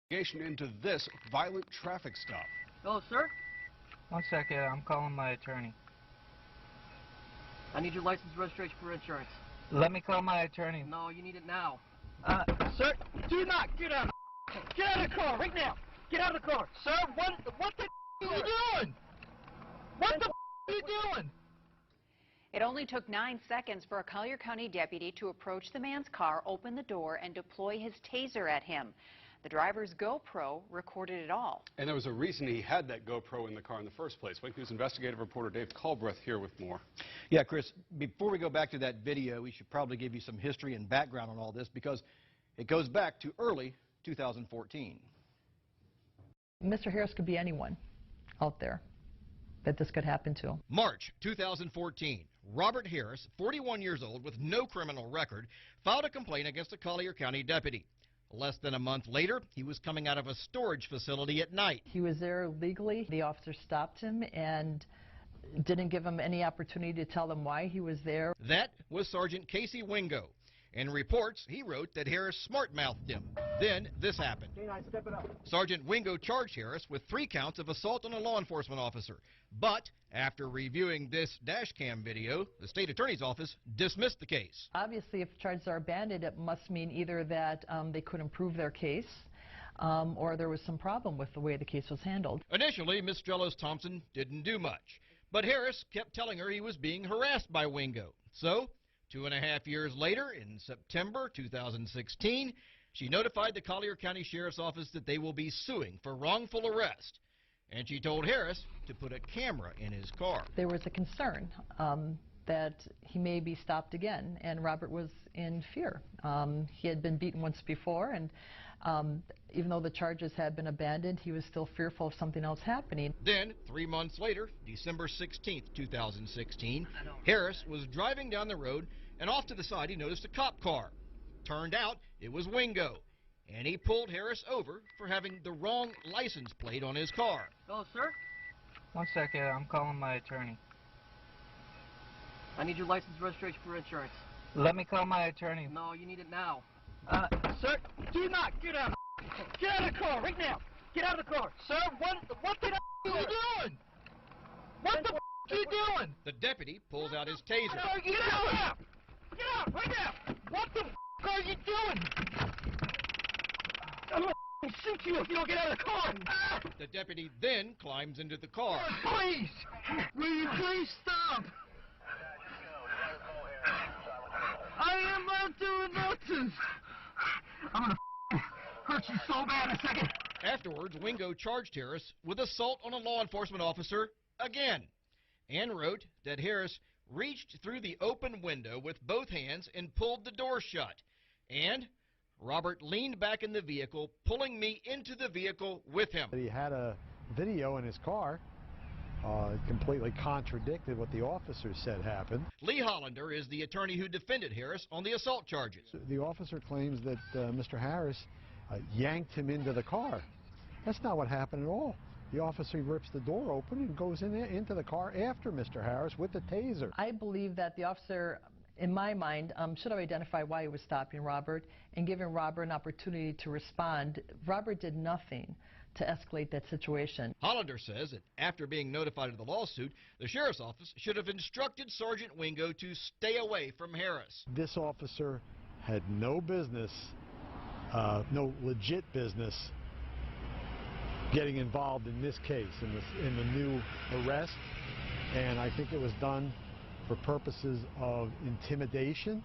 Into this violent traffic stop. Hello, sir? 1 second, I'm calling my attorney. I need your license and registration for insurance. Let me call my attorney. No, you need it now. Sir, do not get out. Get out of the car right now. Get out of the car. Sir, what the are you doing? What the are you doing? It only took 9 seconds for a Collier County deputy to approach the man's car, open the door, and deploy his taser at him. The driver's GoPro recorded it all. And there was a reason he had that GoPro in the car in the first place. Wake News investigative reporter Dave Culbreth here with more. Yeah, Chris, before we go back to that video, we should probably give you some history and background on all this because it goes back to early 2014. Mr. Harris could be anyone out there that this could happen to. March 2014. Robert Harris, 41 years old with no criminal record, filed a complaint against a Collier County deputy. Less than a month later, he was coming out of a storage facility at night. He was there legally. The officer stopped him and didn't give him any opportunity to tell them why he was there. That was Sergeant Casey Wingo. In reports, he wrote that Harris smart-mouthed him. Then this happened. Sergeant Wingo charged Harris with 3 counts of assault on a law enforcement officer. But after reviewing this dash cam video, the state attorney's office dismissed the case. Obviously, if charges are abandoned, it must mean either that they couldn't prove their case or there was some problem with the way the case was handled. Initially, Ms. Strellos-Thompson didn't do much. But Harris kept telling her he was being harassed by Wingo. So 2.5 years later, in September 2016, she notified the Collier County Sheriff's Office that they will be suing for wrongful arrest. And she told Harris to put a camera in his car. There was a concern that he may be stopped again, and Robert was in fear. He had been beaten once before, and even though the charges had been abandoned, he was still fearful of something else happening. Then, 3 months later, December 16th, 2016, Harris was driving down the road, and off to the side he noticed a cop car. Turned out it was Wingo, and he pulled Harris over for having the wrong license plate on his car. Hello, sir? 1 second, I'm calling my attorney. I need your license and registration for insurance. Let me call my attorney. No, you need it now. Sir, do not get out. Get out of the car right now. Get out of the car. Sir, what the are you doing? What the are you doing? The deputy pulls out his taser. Get out! Get out right now! What the are you doing? I'm gonna shoot you if you don't get out of the car! The deputy then climbs into the car. Please! Will you please stop? I am not doing nothing! I'm gonna hurt you so bad in a second! Afterwards, Wingo charged Harris with assault on a law enforcement officer again, and wrote that Harris reached through the open window with both hands and pulled the door shut. And Robert leaned back in the vehicle, pulling me into the vehicle with him. He had a video in his car. Completely contradicted what the officer said happened. Lee Hollander is the attorney who defended Harris on the assault charges. The officer claims that Mr. Harris yanked him into the car. That's not what happened at all. The officer rips the door open and goes into the car after Mr. Harris with the taser. I believe that the officer, in my mind, should have identified why he was stopping Robert and given Robert an opportunity to respond. Robert did nothing to escalate that situation. Hollander says that after being notified of the lawsuit, the sheriff's office should have instructed Sergeant Wingo to stay away from Harris. This officer had no business, no legit business, getting involved in this case, in the new arrest, and I think it was done for purposes of intimidation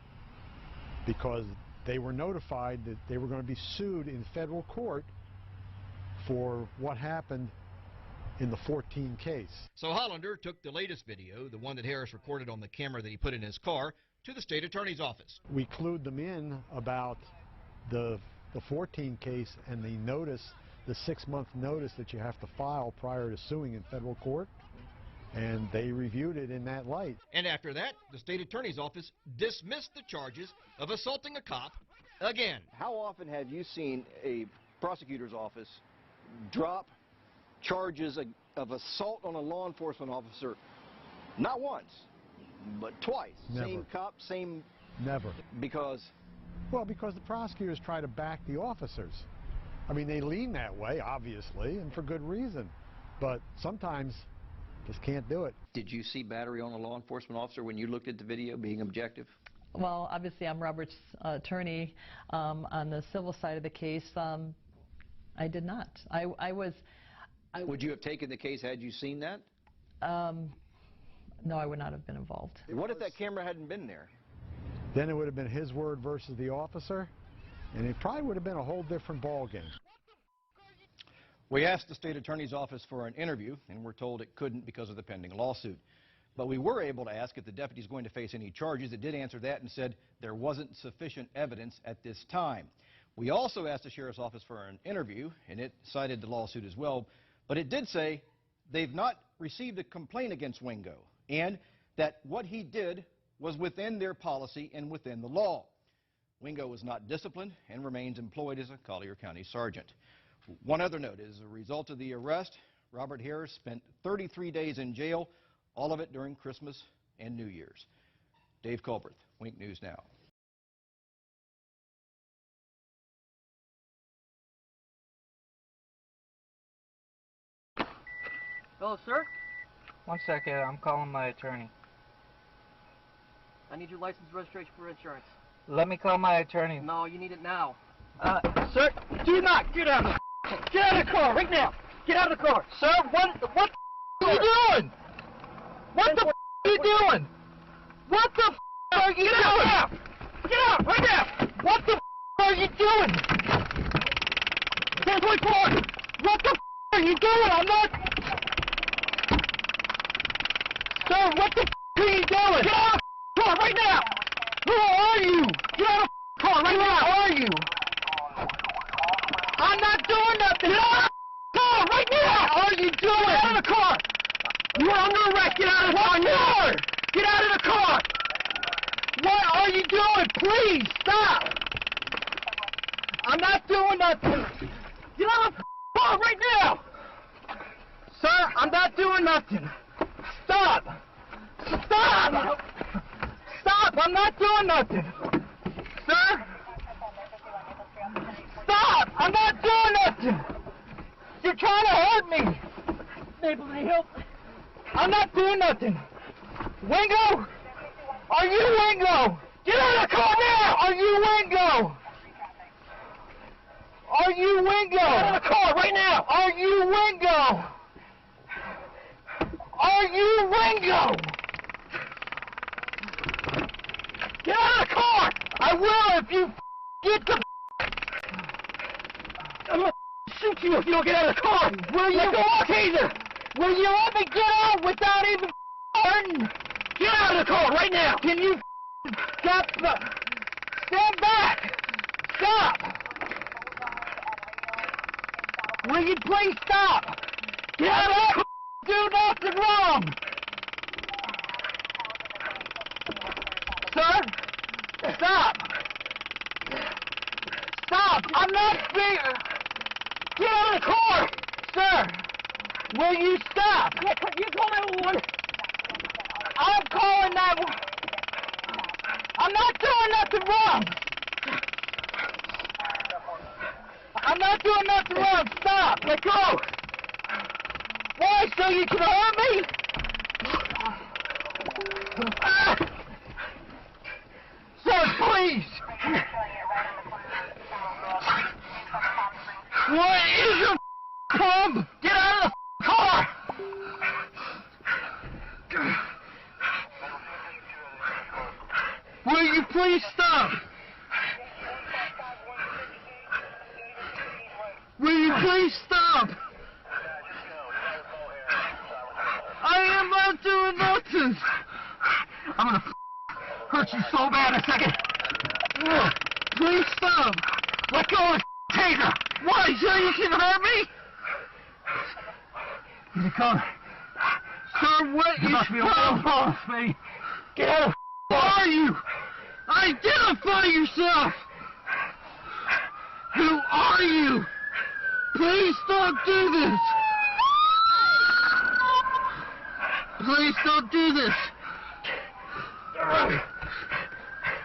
because they were notified that they were going to be sued in federal court for what happened in the 14 case. So Hollander took the latest video, the one that Harris recorded on the camera that he put in his car, to the state attorney's office. We clued them in about the 14 case and the notice, the 6-month notice that you have to file prior to suing in federal court, and they reviewed it in that light. And after that, the state attorney's office dismissed the charges of assaulting a cop again. How often have you seen a prosecutor's office drop charges of assault on a law enforcement officer? Not once, but twice. Never. Same cop, same... Never. Because? Well, because the prosecutors try to back the officers. I mean, they lean that way, obviously, and for good reason. But sometimes just can't do it. Did you see battery on a law enforcement officer when you looked at the video, being objective? Well, obviously, I'm Robert's attorney on the civil side of the case. I did not. Would you have taken the case had you seen that? No, I would not have been involved. What if that camera hadn't been there? Then it would have been his word versus the officer, and it probably would have been a whole different ball game. We asked the state attorney's office for an interview, and we're told it couldn't because of the pending lawsuit. But we were able to ask if the deputy's going to face any charges. It did answer that and said there wasn't sufficient evidence at this time. We also asked the sheriff's office for an interview, and it cited the lawsuit as well. But it did say they've not received a complaint against Wingo, and that what he did was within their policy and within the law. Wingo was not disciplined and remains employed as a Collier County sergeant. One other note, as a result of the arrest, Robert Harris spent 33 days in jail, all of it during Christmas and New Year's. Dave Colbert, Wink News Now. Hello, sir? 1 second, I'm calling my attorney. I need your license and registration for insurance. Let me call my attorney. No, you need it now. Sir, do not get out of the car right now. Get out of the car. Sir, what are you doing? What the are you doing? What the are you doing? Out. Get out right now. What the are you doing? 1024. What the are you doing? I'm not. Sir, what the are you doing? Get out of the car right now. Who are you? Get out of the car right now. Who are you? I'm not doing nothing. Get out of the car right now. What are you doing? Get out of the car. You're under arrest. Get out of the car. Get out of the car. What are you doing? Please stop. I'm not doing nothing. Get out of the car right now. Sir, I'm not doing nothing. Stop. Stop. Stop. I'm not doing nothing. Sir. Stop. I'm not doing nothing. You're trying to hurt me. Able to help. I'm not doing nothing. Wingo. Are you Wingo? Get out of the car now. Are you Wingo? Are you Wingo? Get out of the car right now. Are you Wingo? Are you Wingo? Get out of the car! I will if you get the I'm gonna shoot you if you don't get out of the car! Will you go taser? Will you let me get out without even hurting? Get out of the car right now! Can you stop the stand back! Stop! Will you please stop? Get out of the car! Do nothing wrong! Sir? Stop! Stop! I'm not being... Get out of the car! Sir! Will you stop? You call 911! I'm calling 911! I'm not doing nothing wrong! I'm not doing nothing wrong! Stop! Let go! Why? So you can hurt me? Sir, please! What is your problem? Get out of the car! Will you please stop? Will you please stop? I am not doing nothing. I'm gonna hurt you so bad in a second. Please stop. Let go of the taser. Why? So you can hurt me? Here you come. Sir, what is your problem? Me. Get out of Who are you? Identify yourself. Who are you? Please don't do this. Please don't do this.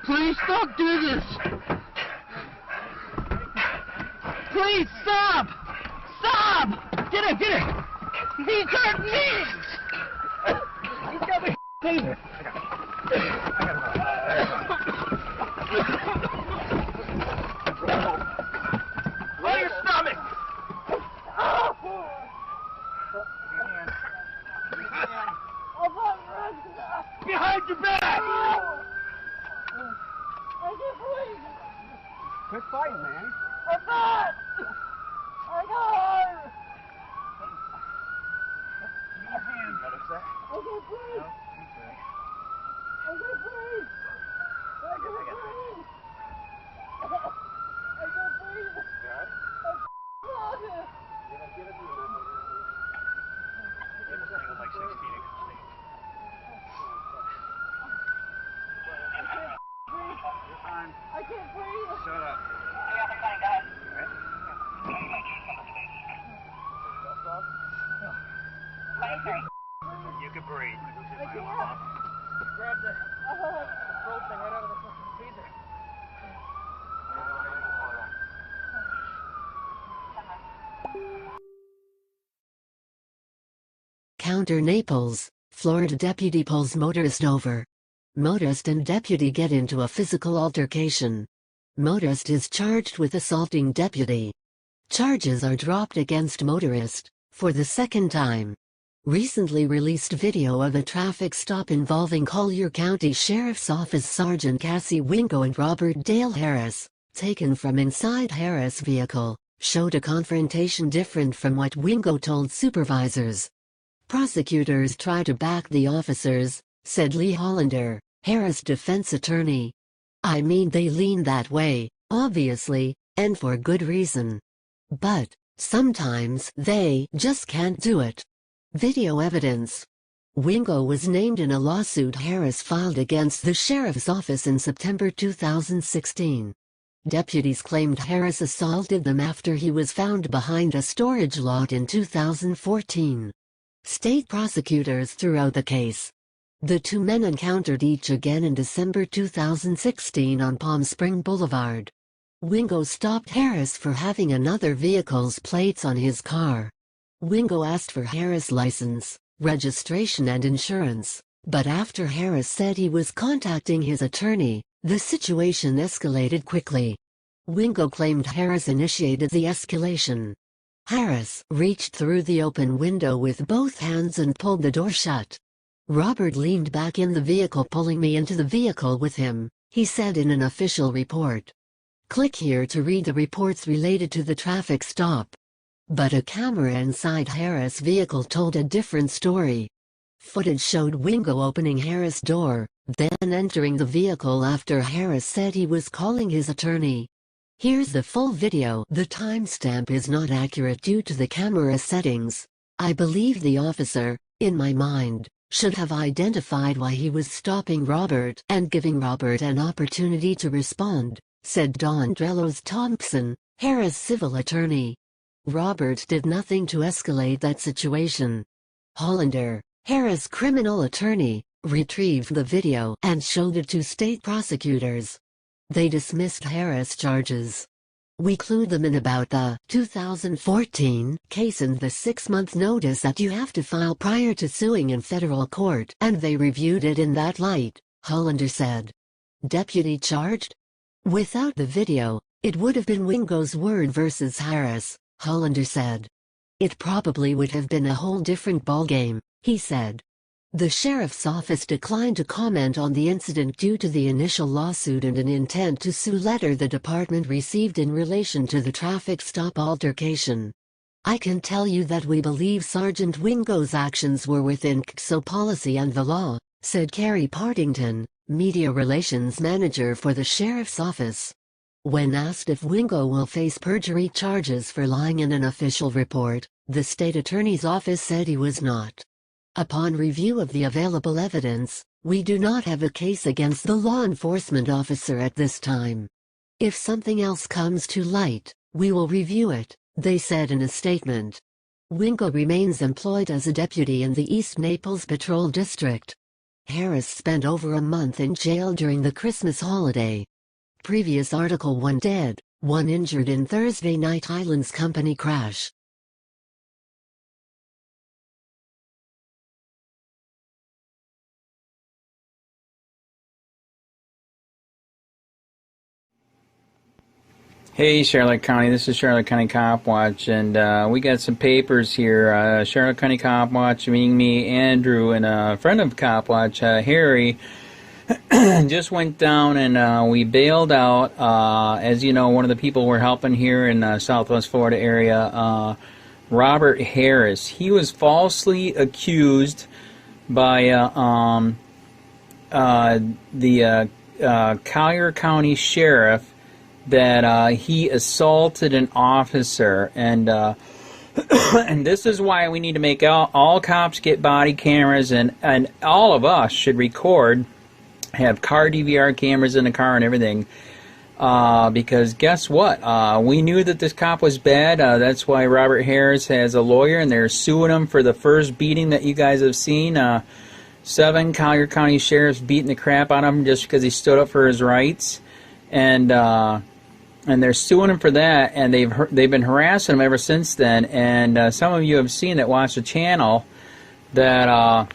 Please don't do this. Please, stop! Stop! Get it, get it! He's hurt me! He's got my taser. Roll your stomach! Behind your back! Quit fighting, man. I'm not! I got hurt! Your hand. I can't breathe! I can't breathe! I can't breathe! I can't breathe! God? I'm give it to you, man. I'm like 16. I can't breathe! Shut up. You can breathe. I can't. Grab the throat thing right out of the freezer. Counter Naples, Florida deputy pulls motorist over. Motorist and deputy get into a physical altercation. Motorist is charged with assaulting deputy. Charges are dropped against motorist, for the second time. Recently released video of a traffic stop involving Collier County Sheriff's Office Sergeant Cassie Wingo and Robert Dale Harris, taken from inside Harris' vehicle, showed a confrontation different from what Wingo told supervisors. Prosecutors try to back the officers, said Lee Hollander, Harris' defense attorney. I mean, they lean that way, obviously, and for good reason. But sometimes they just can't do it. Video evidence. Wingo was named in a lawsuit Harris filed against the sheriff's office in September 2016. Deputies claimed Harris assaulted them after he was found behind a storage lot in 2014. State prosecutors threw out the case. The two men encountered each again in December 2016 on Palm Spring Boulevard. Wingo stopped Harris for having another vehicle's plates on his car. Wingo asked for Harris' license, registration and insurance, but after Harris said he was contacting his attorney, the situation escalated quickly. Wingo claimed Harris initiated the escalation. Harris reached through the open window with both hands and pulled the door shut. Robert leaned back in the vehicle, pulling me into the vehicle with him, he said in an official report. Click here to read the reports related to the traffic stop. But a camera inside Harris' vehicle told a different story. Footage showed Wingo opening Harris' door, then entering the vehicle after Harris said he was calling his attorney. Here's the full video. The timestamp is not accurate due to the camera settings. I believe the officer, in my mind, should have identified why he was stopping Robert and giving Robert an opportunity to respond, said Don Drelos Thompson, Harris' civil attorney. Robert did nothing to escalate that situation. Hollander, Harris' criminal attorney, retrieved the video and showed it to state prosecutors. They dismissed Harris' charges. We clued them in about the 2014 case and the 6-month notice that you have to file prior to suing in federal court, and they reviewed it in that light, Hollander said. Deputy charged? Without the video, it would have been Wingo's word versus Harris, Hollander said. It probably would have been a whole different ballgame, he said. The sheriff's office declined to comment on the incident due to the initial lawsuit and an intent to sue letter the department received in relation to the traffic stop altercation. I can tell you that we believe Sergeant Wingo's actions were within COPWATCH policy and the law, said Carrie Partington, media relations manager for the sheriff's office. When asked if Wingo will face perjury charges for lying in an official report, the state attorney's office said he was not. Upon review of the available evidence, we do not have a case against the law enforcement officer at this time. If something else comes to light, we will review it, they said in a statement. Wingo remains employed as a deputy in the East Naples Patrol District. Harris spent over a month in jail during the Christmas holiday. Previous Article 1 dead, 1 injured in Thursday night Highlands Company crash. Hey Charlotte County, this is Charlotte County Cop Watch, and we got some papers here. Charlotte County Cop Watch, me, Andrew, and a friend of Cop Watch, Harry, just went down and we bailed out, as you know, one of the people we're helping here in Southwest Florida area, Robert Harris. He was falsely accused by the Collier County Sheriff that he assaulted an officer, and and this is why we need to make all cops get body cameras, and all of us should record, have car DVR cameras in the car and everything, because guess what? We knew that this cop was bad. That's why Robert Harris has a lawyer, and they're suing him for the first beating that you guys have seen. 7 Collier County sheriffs beating the crap out of him just because he stood up for his rights, and they're suing him for that, and they've been harassing him ever since then. And some of you have seen that, watch the channel, that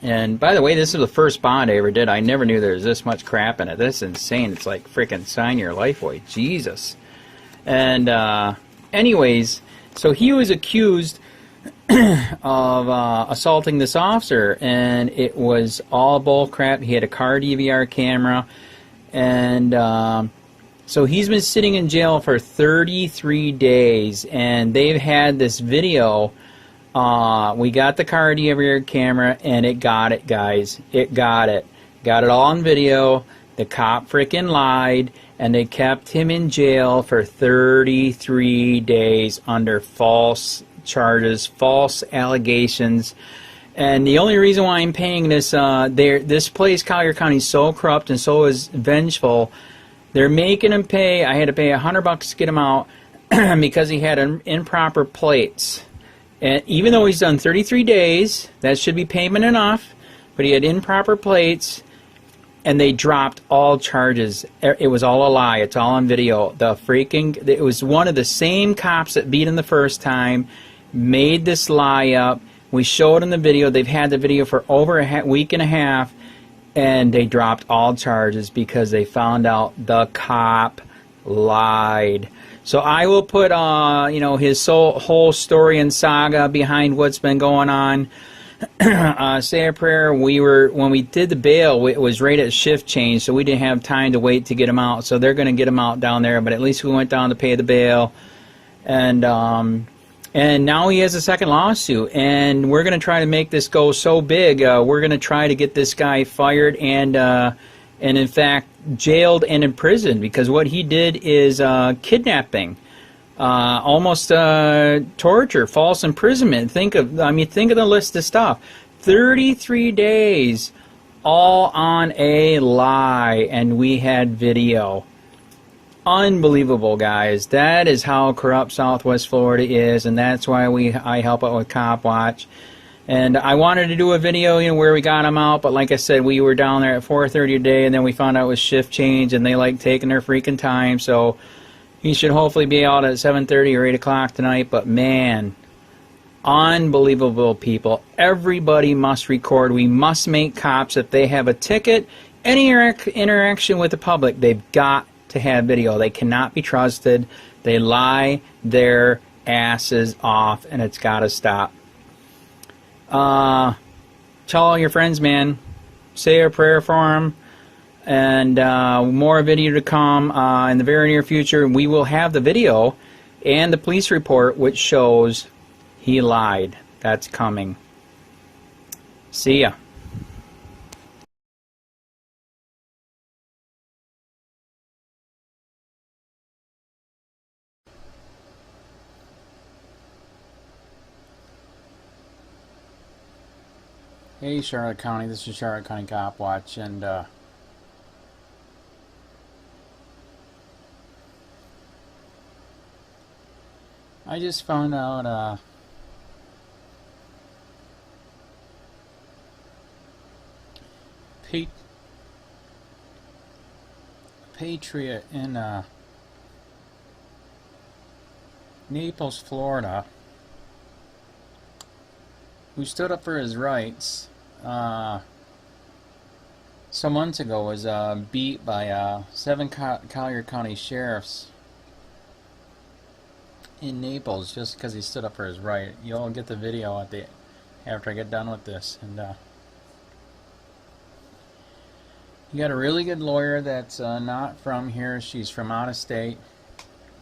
and by the way, this is the first bond I ever did. I never knew there was this much crap in it. This is insane. It's like freaking sign your life away. Jesus. And anyways, so he was accused of assaulting this officer, and it was all bull crap. He had a car DVR camera, and so he's been sitting in jail for 33 days, and they've had this video. We got the car DVR camera, and it got it, guys. It got it. Got it all on video. The cop freaking lied, and they kept him in jail for 33 days under false charges, false allegations. And the only reason why I'm paying this, this place, Collier County, is so corrupt and so is vengeful. They're making him pay. I had to pay $100 to get him out because he had improper plates. And even though he's done 33 days, that should be payment enough, but he had improper plates, and they dropped all charges. It was all a lie. It's all on video. It was one of the same cops that beat him the first time, made this lie up. We showed him the video. They've had the video for over a week and a half, and they dropped all charges because they found out the cop lied. So I will put, you know, his whole story and saga behind what's been going on. Say a prayer. When we did the bail, it was right at shift change, so we didn't have time to wait to get him out. So they're going to get him out down there, but at least we went down to pay the bail, and now he has a second lawsuit, and we're going to try to make this go so big. We're going to try to get this guy fired and in fact jailed and imprisoned, because what he did is kidnapping, almost torture, false imprisonment. Think of the list of stuff. 33 days, all on a lie, and we had video. Unbelievable, guys. That is how corrupt Southwest Florida is, and that's why I help out with Cop Watch. And I wanted to do a video, you know, where we got them out, but like I said, we were down there at 4:30 a day, and then we found out it was shift change, and they like taking their freaking time. So he should hopefully be out at 7:30 or 8 o'clock tonight. But man, unbelievable people. Everybody must record. We must make cops, if they have a ticket, any interaction with the public, they've got to have video. They cannot be trusted. They lie their asses off, and it's got to stop. Tell all your friends, man. Say a prayer for them, and more video to come in the very near future. We will have the video and the police report which shows he lied. That's coming. See ya. Hey Charlotte County, this is Charlotte County Cop Watch, and I just found out Patriot in Naples, Florida, who stood up for his rights some months ago, was beat by 7 Collier County sheriffs in Naples just because he stood up for his right. You'll get the video at the after I get done with this. And you got a really good lawyer that's not from here. She's from out of state.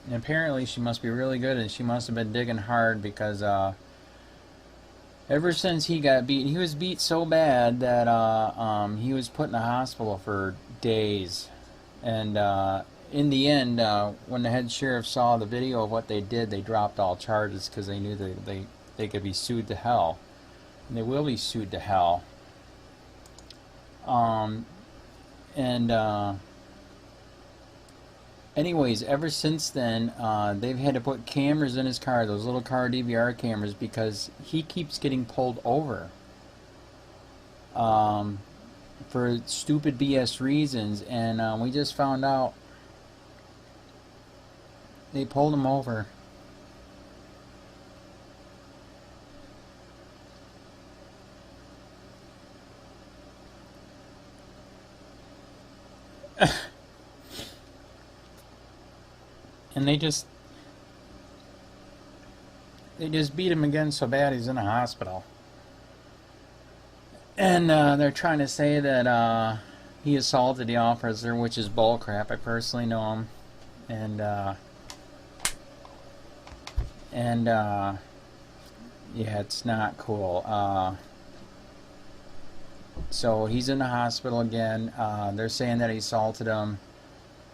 And apparently she must be really good, and she must have been digging hard because ever since he got beat, he was beat so bad that he was put in the hospital for days. And in the end, when the head sheriff saw the video of what they did, they dropped all charges because they knew that they could be sued to hell. And they will be sued to hell. Anyways, ever since then, they've had to put cameras in his car, those little car DVR cameras, because he keeps getting pulled over for stupid BS reasons. And we just found out they pulled him over. And they just beat him again so bad he's in a hospital. And they're trying to say that he assaulted the officer, which is bullcrap. I personally know him. And yeah, it's not cool. So he's in the hospital again. They're saying that he assaulted him.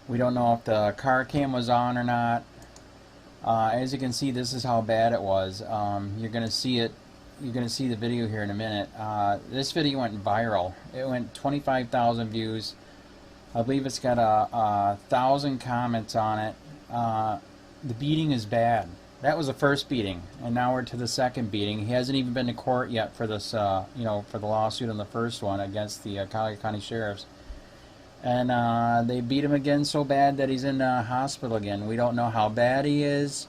We don't know if the car cam was on or not. As you can see, this is how bad it was. You're gonna see it. You're gonna see the video here in a minute. This video went viral. It went 25,000 views. I believe it's got 1,000 comments on it. The beating is bad. That was the first beating, and now we're to the second beating. He hasn't even been to court yet for this, you know, for the lawsuit on the first one against the Collier County sheriffs. And they beat him again so bad that he's in the hospital again. We don't know how bad he is.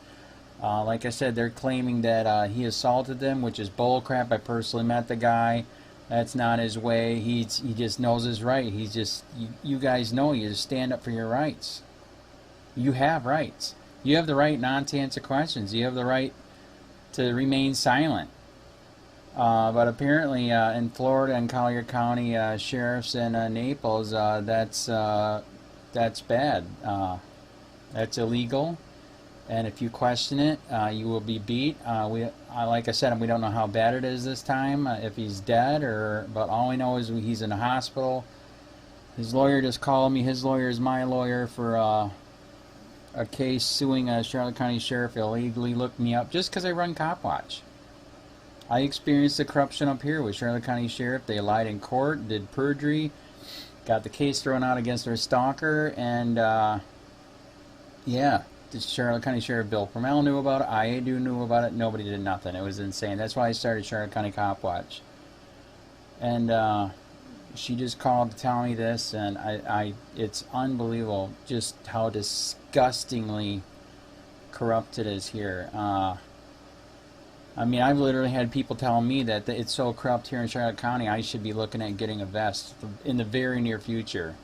Like I said, they're claiming that he assaulted them, which is bullcrap. I personally met the guy. That's not his way. He just knows his right. He's just, you guys know, you just stand up for your rights. You have rights. You have the right not to answer questions. You have the right to remain silent. But apparently in Florida and Collier County sheriffs and Naples, that's bad. That's illegal, and if you question it, you will be beat. Like I said, we don't know how bad it is this time, if he's dead, but all we know is he's in the hospital. His lawyer just called me. His lawyer is my lawyer for a case suing a Charlotte County sheriff illegally looked me up just because I run COPWATCH. I experienced the corruption up here with Charlotte County Sheriff. They lied in court, did perjury, got the case thrown out against their stalker, and yeah, the Charlotte County Sheriff Bill PRUMMELL knew about it, IADU knew about it, nobody did nothing. It was insane. That's why I started Charlotte County COPWATCH. And she just called to tell me this, and it's unbelievable just how disgustingly corrupt it is here. I mean, I've literally had people telling me that it's so corrupt here in Charlotte County, I should be looking at getting a vest in the very near future.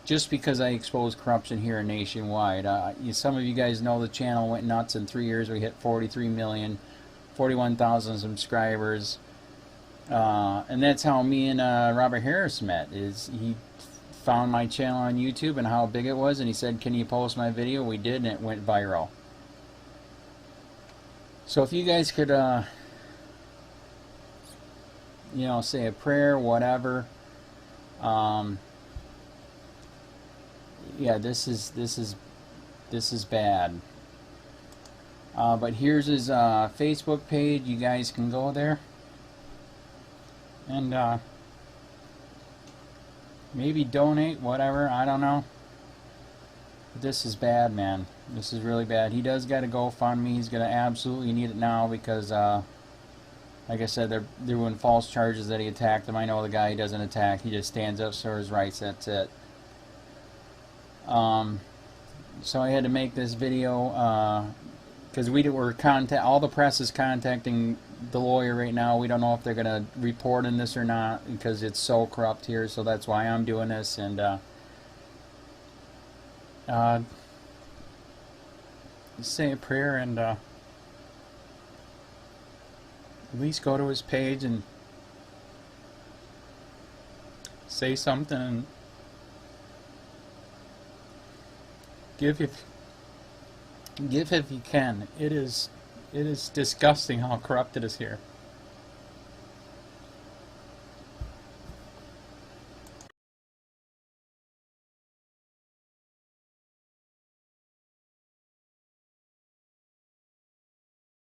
Just because I expose corruption here nationwide. Some of you guys know the channel went nuts in 3 years. We hit 43 million, 41,000 subscribers. And that's how me and Robert Harris met. He found my channel on YouTube and how big it was, and he said, "Can you post my video?" We did, and it went viral. So if you guys could, you know, say a prayer, whatever. Yeah, this is bad. But here's his Facebook page. You guys can go there and maybe donate, whatever. I don't know. But this is bad, man. This is really bad. He does got to GoFundMe. He's going to absolutely need it now because, like I said, they're doing false charges that he attacked him. I know the guy he doesn't attack. He just stands up for his rights. That's it. So I had to make this video because all the press is contacting the lawyer right now. We don't know if they're going to report on this or not because it's so corrupt here. So that's why I'm doing this. And say a prayer and at least go to his page and say something and give if you can. It is disgusting how corrupt it is here.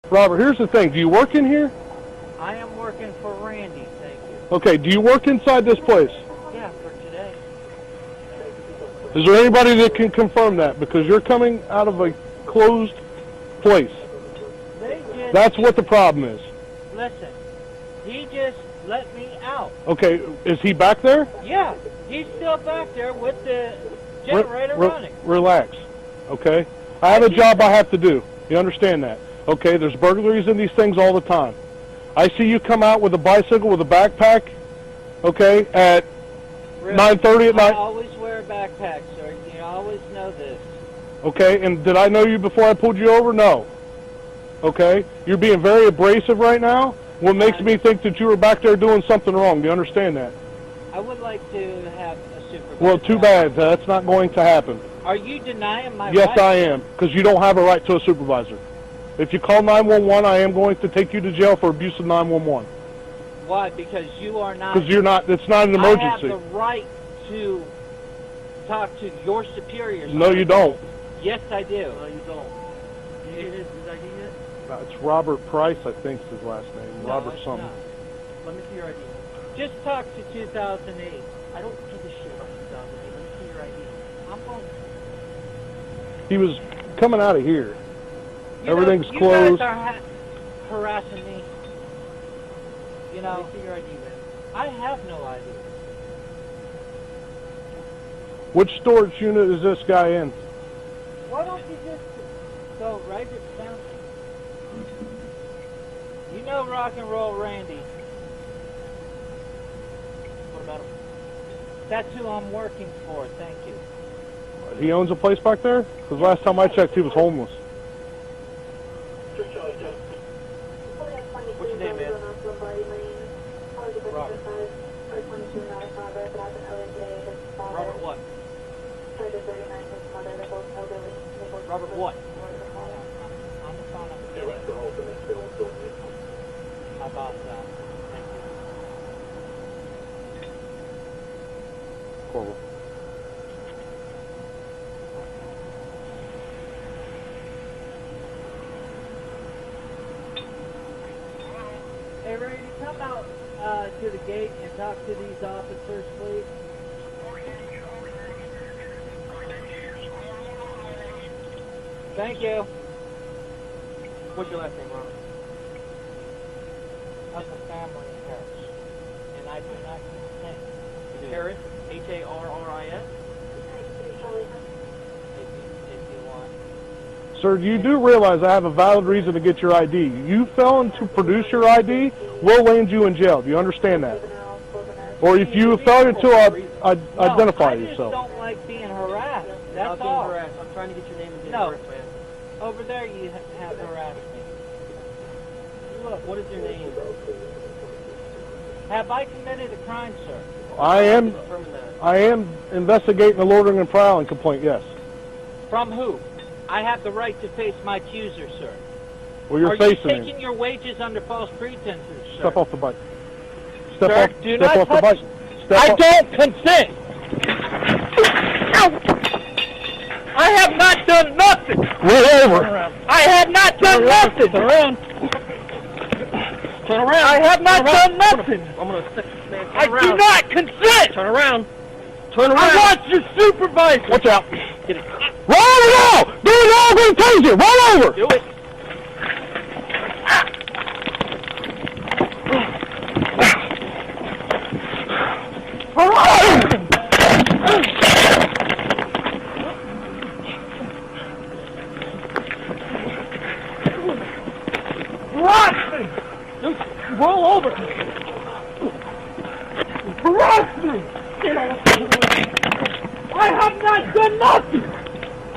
Robert, here's the thing. Do you work in here? I am working for Randy, thank you. Okay, do you work inside this place? Yeah, for today. Is there anybody that can confirm that? Because you're coming out of a closed place. That's what the problem is. Listen, he just let me out. Okay, is he back there? Yeah, he's still back there with the generator running. Relax, okay? I have a job I have to do. You understand that? Okay, there's burglaries in these things all the time. I see you come out with a bicycle with a backpack, okay, at 9:30 at night. I always wear a backpack, sir. You always know this. Okay, and did I know you before I pulled you over? No. Okay, you're being very abrasive right now. What makes me think that you were back there doing something wrong? Do you understand that? I would like to have a supervisor. Well, too bad. That's not going to happen. Are you denying my Yes, right? I am, because you don't have a right to a supervisor. If you call 911, I am going to take you to jail for abuse of 911. Why? Because you are not... Because you're not, it's not an emergency. I have the right to talk to your superiors. No, you don't. Yes, I do. No, you don't. Did you get his ID yet? It's Robert Price, I think is his last name. No, Robert it's something. not. Let me see your ID. Just talk to 2008. I don't give a shit about 2008. Let me see your ID. I'm going... He was coming out of here. Everything's you closed. guys are harassing me. You know... Let me see your ID, man. I have no ID. Which storage unit is this guy in? Why don't you just go right it down? You know Rock and Roll Randy. What about him? That's who I'm working for, thank you. He owns a place back there? Because last time I checked, he was homeless. What's your name, man? Robert. Robert what? Robert what? On the phone, I'm kidding. How about that? Thank you. Corporal. Hey, Randy, come out to the gate and talk to these officers, please. Thank you. What's your last name, Robert? Of the family in Harris. And I do not consent. Harris? H-A-R-R-I-S? If you want. Sir, you do realize I have a valid reason to get your ID. You failing to produce your ID, we'll land you in jail. Do you understand that? Or if you fail to identify yourself. I just don't like being harassed. That's Not being all. harassed. I'm trying to get your name and date No. of birth, man. Over there you have harassed me. Look, what is your name? Have I committed a crime, sir? I am Determine that. I am investigating a loitering and prowling complaint, yes. From who? I have the right to face my accuser, sir. Well, you're Are facing you him. taking your wages under false pretenses, sir? Step off the bike. Step Sir, off, do step not off the touch- bike. Step I off. don't consent! I have not done nothing! Roll over. I have not done nothing! Turn around. Turn around. I have not Turn around. done nothing! I'm gonna stick this man. Turn I around. do not consent! Turn around. Turn around. I want your supervisor! Watch out. Get it. Roll over now! Do it now! I'm going to tase you! Roll over! Do it. I have not done nothing!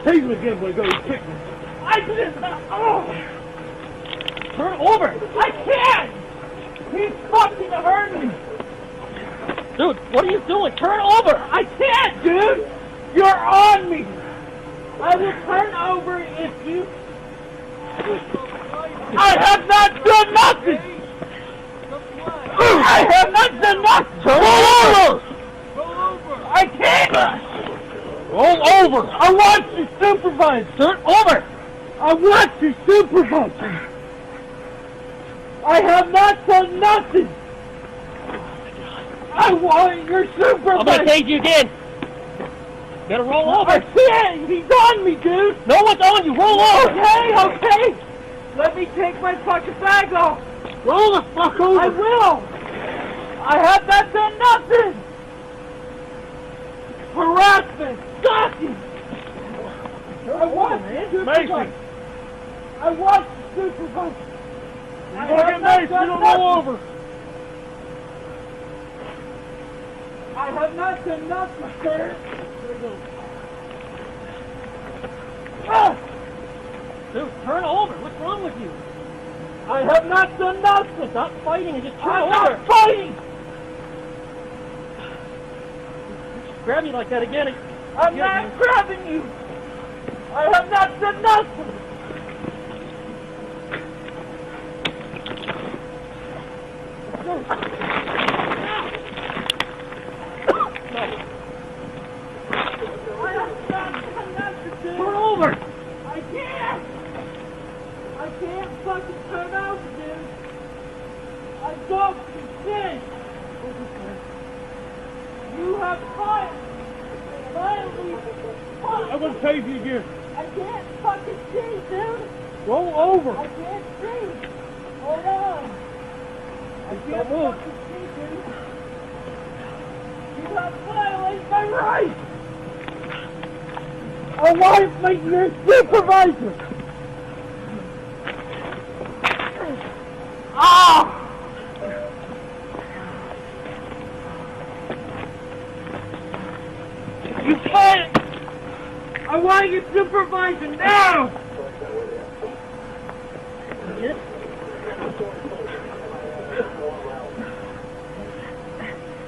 Tase him again, boy, go, you kick me. I didn't, Turn over! I can't! He's fucking hurting me! Dude, what are you doing? Turn over! I can't, dude! You're on me! I will turn over if you... I have not done nothing! I have not done nothing! Roll over! Roll over! I can't! Roll over! I want you supervised! Turn over! I want you supervised! I have not done nothing! I want your supervisor! I'm gonna take you again! Better roll over! I can't! He's on me, dude! No one's on you! Roll over! Okay, okay! Let me take my fucking bag off! Roll the fuck over! I will! I have not done nothing! Harassment! Stalking! I want supervisor! I want supervisor! You're gonna get Mace! You don't roll over! I have not done nothing, sir! Ah! Dude, turn over! What's wrong with you? I have not done nothing! Stop fighting and just turn over! I'm not fighting! Grab me like that again. I'm not grabbing you! I have not done nothing! Turn over! I can't! I can't fucking turn over, dude! I don't consent! You have violently I'm gonna tase you again. I can't fucking see, dude! Roll over! I can't see! Hold on! I can't fucking see, dude! You have violated my rights! I want to make you a supervisor! Ah! You can't! I want you supervisor now! Yes?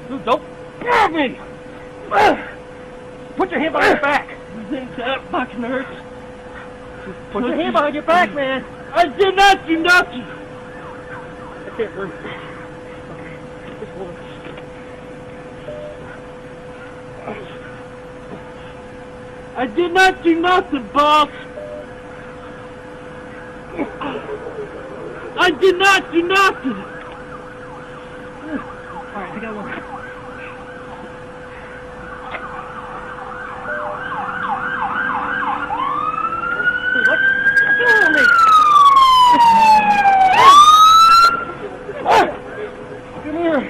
Dude, don't grab me! Put your hand behind your back! That fucking hurts. Put your hand behind your back, man. I did not do nothing. I can't breathe. Just hold it. I did not do nothing, boss. I did not do nothing. All right, I got one. Come here.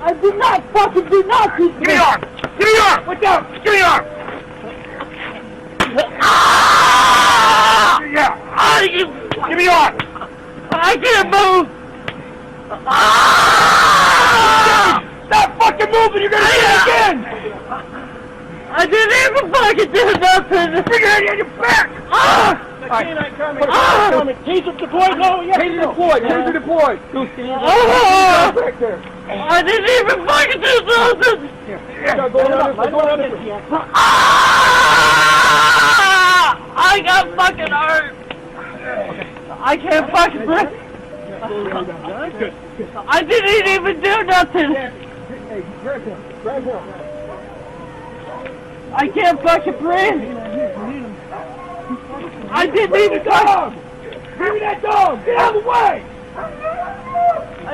I did not fucking do nothing. Give me your arm. Give me your arm. Watch out. Give me your arm. Yeah. Give me your arm. I can't move. Stop fucking moving. You're gonna do it again. I didn't even fucking do nothing. Bring your hand on your back. Canine coming. Taser deployed. No, yeah. Taser deployed. Taser deployed. Back there. I didn't even fucking do something. Yeah. Go around this way. I got fucking hurt. I can't fucking breathe. I didn't even do nothing. Hey, grab him. Grab him. I can't fucking breathe. I didn't even dog! Give me that dog! Get out of the way! I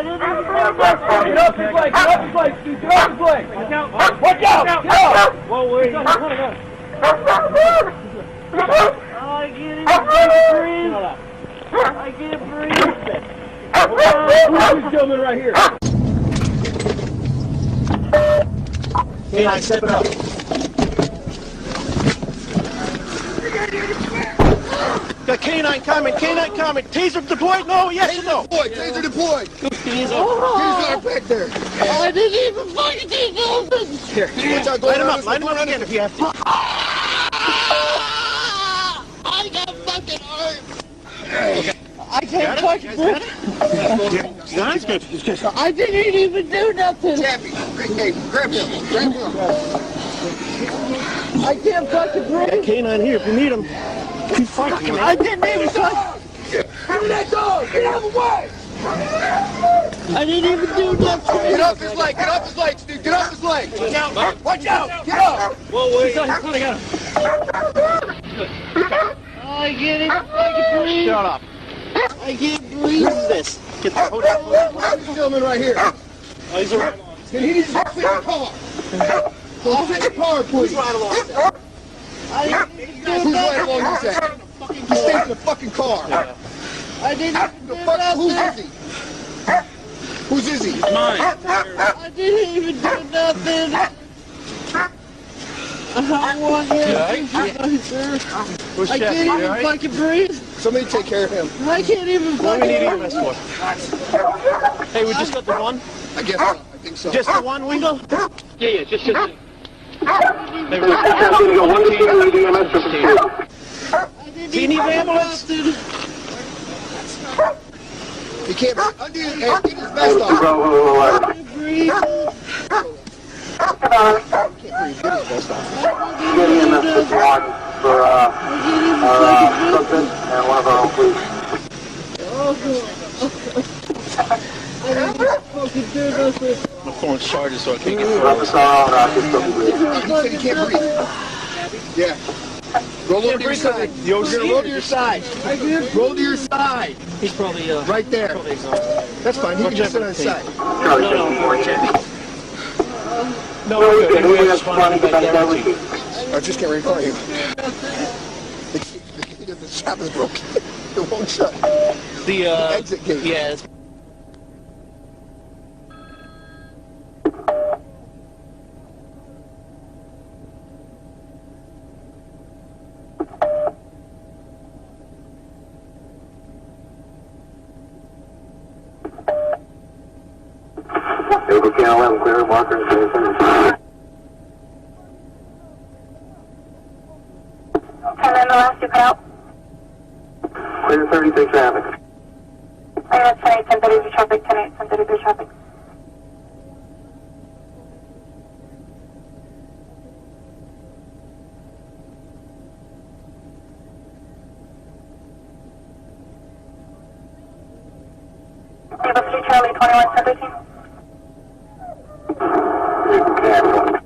didn't even bring my phone! Get off his leg! Get off his leg! Get off his leg! Watch out! Watch out! Get out! Whoa, wait! I can't even breathe! I can't breathe! Who's gentleman right here? Canine, step it up! Got K9 coming, K9 coming. Taser deployed? No, yes or no? Taser deployed. He's Taser back there. I didn't even fucking see nothing. Here, light him up again if you have to. I got fucking hurt. Okay. I can't fucking breathe. Yeah, he's good. He's good. I didn't even do nothing. Chappie, hey, grab him. Grab him. I can't fucking breathe. Got K9 here if you need him. I didn't even touch. Give me that dog. Get out of the way. I didn't even do nothing. Get off his leg. Get off his leg, Steve. Get off his leg. Watch out. Watch out. Get up. Whoa, wait. He's pulling out. I can't even fucking breathe. Shut up. I can't breathe. What is this? Get the hold on. I'm filming right here. Oh, he's around. He needs to fit the car. Go fit the car, please. Right along. Who's right along this end? He stays in the fucking car. I didn't The fuck? Who's Izzy? Who's Izzy? It's mine. I didn't even do nothing. I want him. I can't even fucking breathe. Somebody take care of him. I can't even fucking breathe. What do we need EMS for? Hey, we just got the one? I guess so. I think so. Just the one, Wingo? Yeah, just. I didn't even ambulance. He can't undo his vest off. I can't breathe. I'm pouring charges so I can't get He said he can't breathe. Yeah. Roll over to your side. You're gonna roll to your side. Roll to your side. He's probably right there. Probably exhausted. That's fine. He can just sit on his side. No, we're responding by guarantee. I just can't recall you. The shop is broken. It won't shut. The exit gate. Yeah. Vehicle Can 11 clear, marker and station. 10 in the last, you cut out. Clear 33 traffic. I'm at 10 10:30 traffic, 10 10:30 traffic. Vehicle 3 Charlie 21 1013. Vehicle Can 1.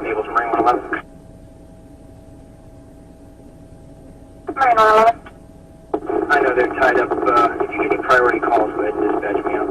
Able to Marine 111. Marine 111. I know they're tied up. If you get any priority calls, go ahead and dispatch me out.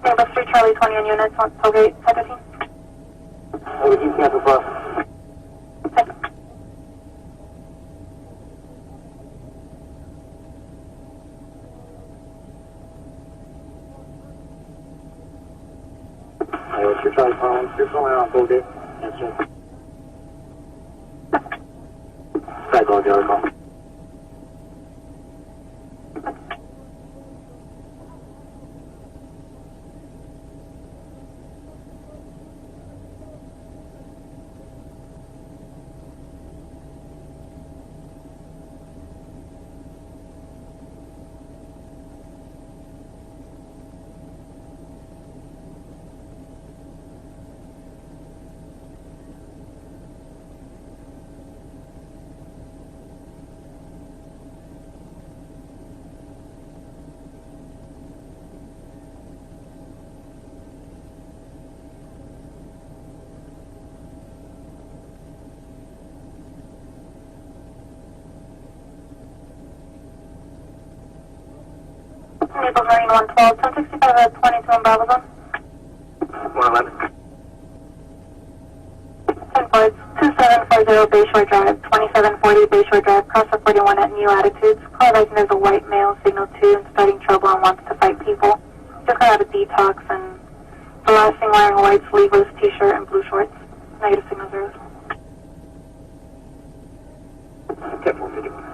Table 3, Charlie 20 on units on Tollgate 515. Over to cancel bus. What's your Charlie phone? You're calling on Tollgate. Answer. Try calling the other call. Naples Marine 112, 1065 at 22 on Bravo Zone. 111. 10 Fords, 2740 Bayshore Drive, 2740 Bayshore Drive, cross the 41 at New Attitudes. Call like there's a white male, signal 2, and starting trouble and wants to fight people. Just got out of detox and the last thing wearing a white sleeveless t-shirt and blue shorts. Negative signal 0. Okay, 450.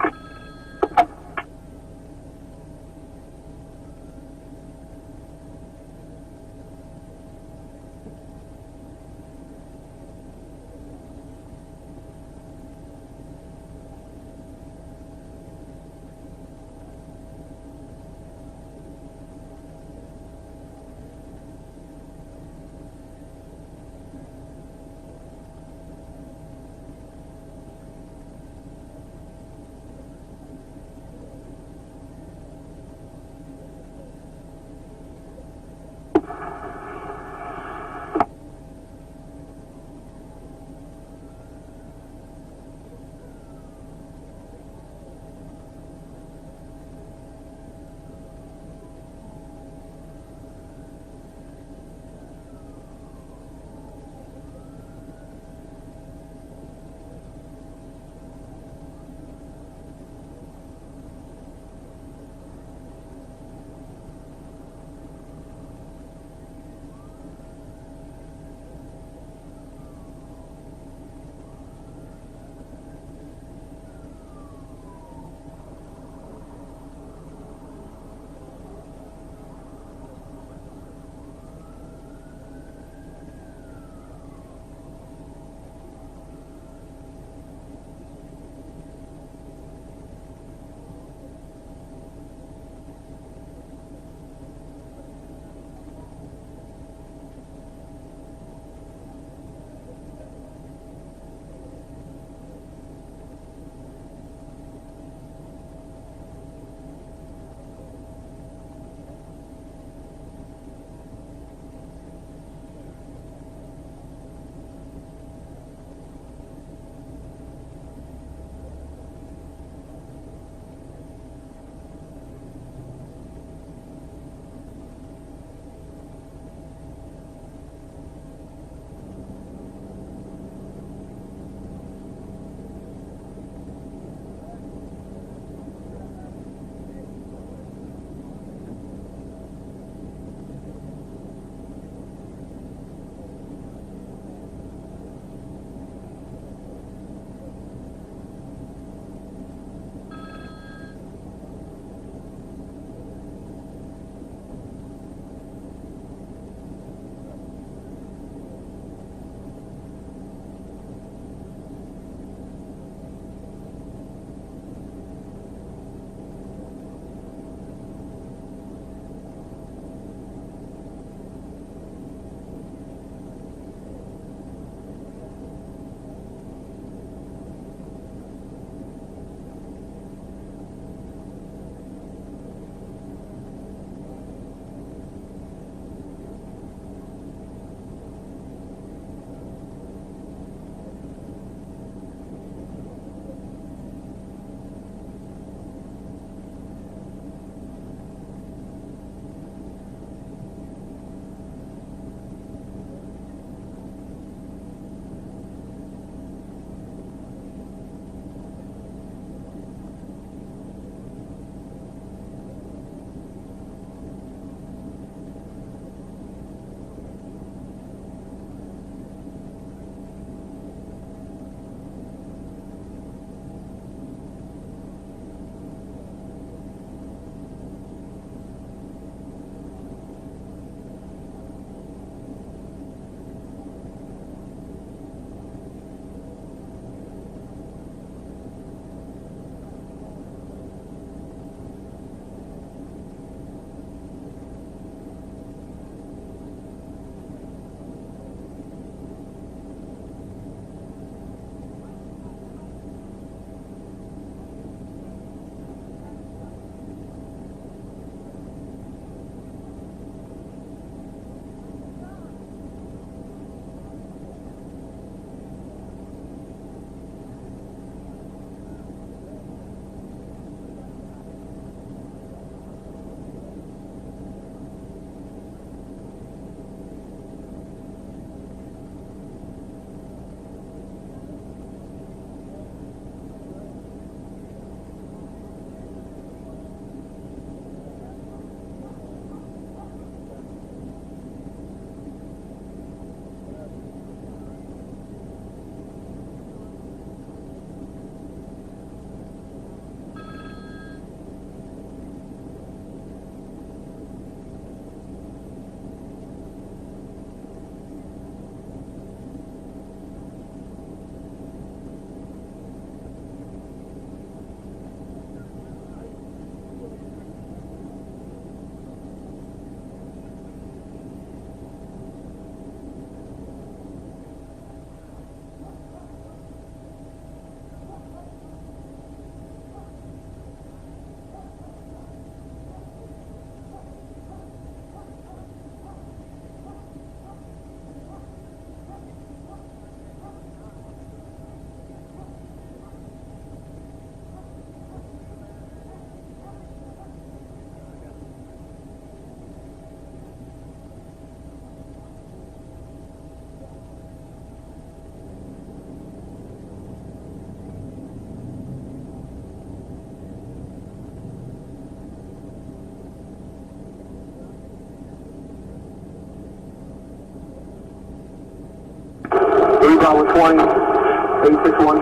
Bravo 20, 861.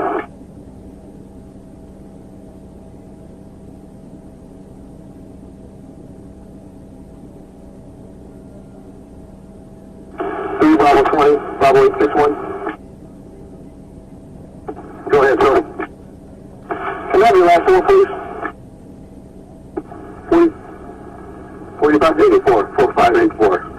Bravo 20, Bravo 861. Go ahead, sir. Can I have your last one, please? 4584, 4584.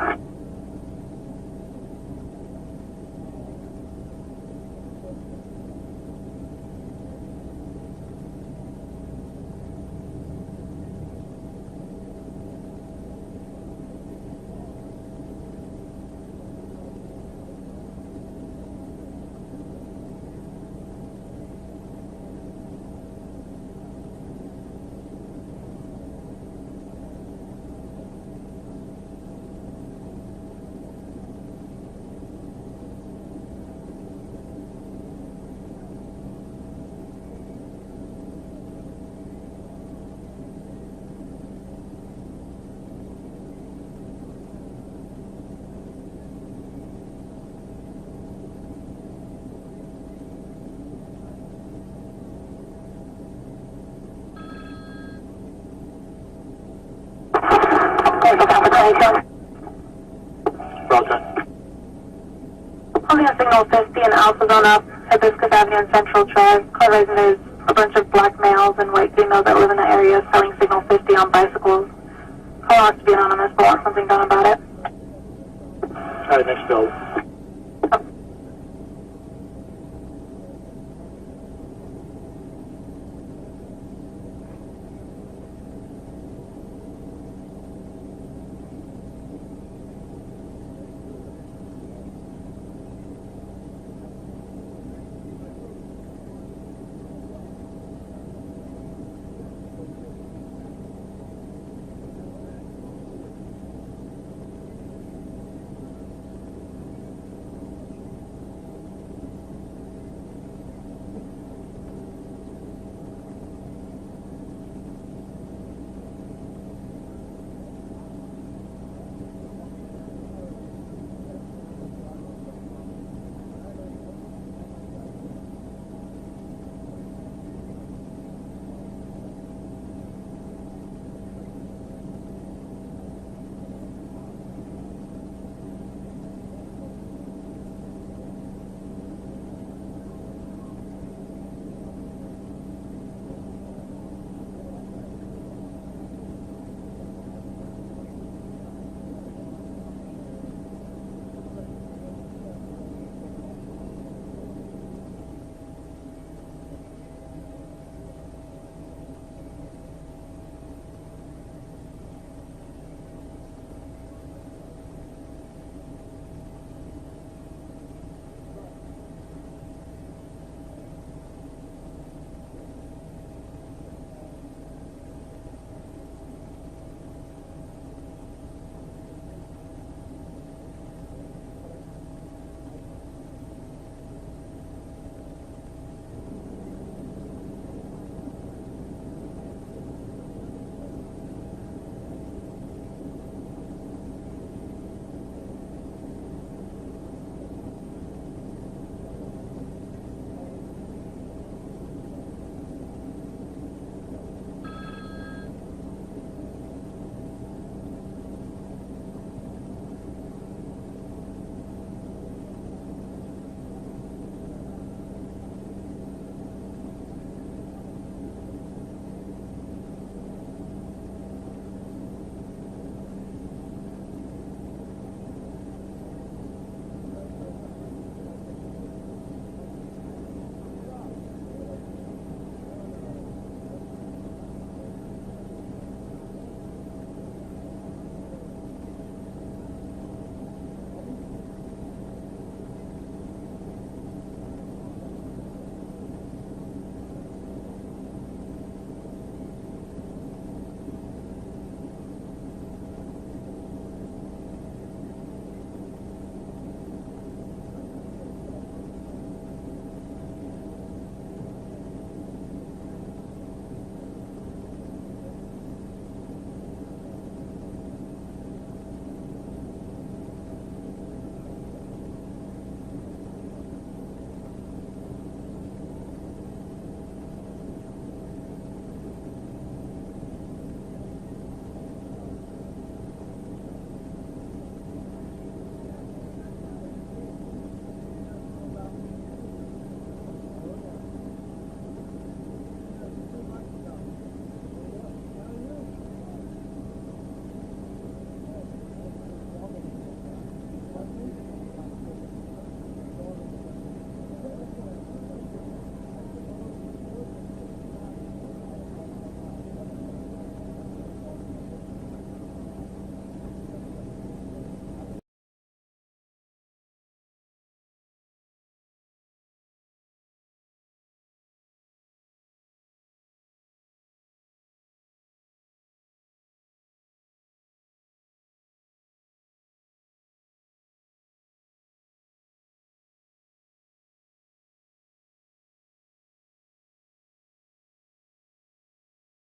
Holding a signal 50 and Alpha Zone up, Hibiscus Avenue and Central Drive. Realizing there's a bunch of black males and white females that live in the area selling signal 50 on bicycles. Call out to be anonymous, but want something done about it. Alright, next build.